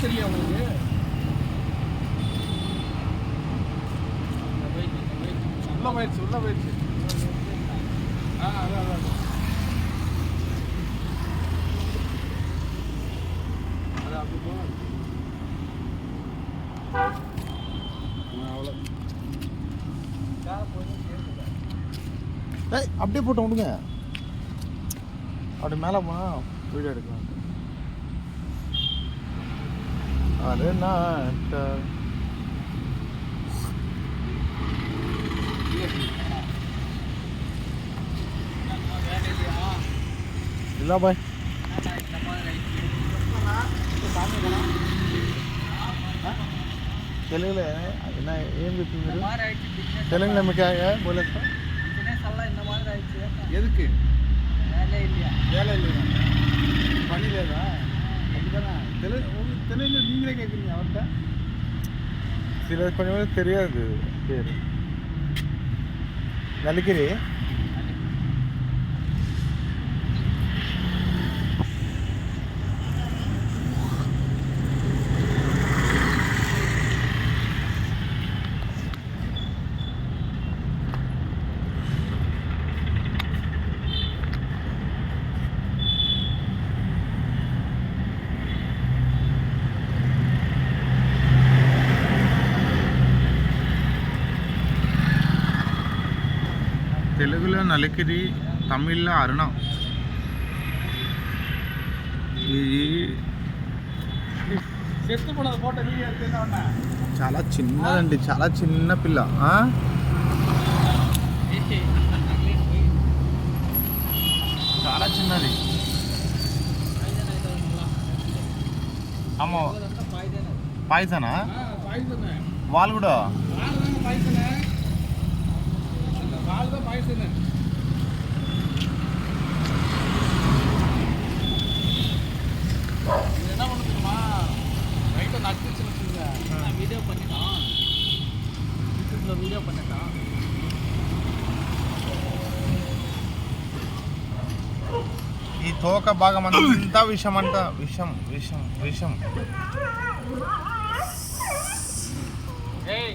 தெரியல உங்களுக்கு. உள்ள போயிடுச்சு. அதான் அது அப்படி போகணும். அவ்வளோ அப்படியே போட்டு விடுங்க. அப்படி மேலே போனால் வீடியோ எடுக்கலாம். அது நான் இல்லை பாய் తెలుగులో என்ன ఏం చెప్తుంది తెలుగులో మీకు बोले எதுக்கு வேலை இல்லையா பணி இல்லையா அப்படிதானே தெலுங்குல நீங்களே கேட்குறீங்க அவர்கிட்ட. சில கொஞ்சம் பேர் தெரியாது பேர் நலிக்கிரி. తెలుగులో నలికిరి, తమిళ్లో అరుణం. చాలా చిన్నదండి, చాలా చిన్న పిల్ల. చాలా చిన్నది. అమ్మో పాయిజనా వాళ్ళు కూడా என்ன பண்ண தெரியுமா, ரைட்டை நட்டுச்சு வச்சுங்க. நான் வீடியோ பண்ணிட்டான், யூடியூப்பில் வீடியோ பண்ணிட்டான். ఈ తోక భాగం అంతా విషం అంట. విషం విషం విషం. ఏయ్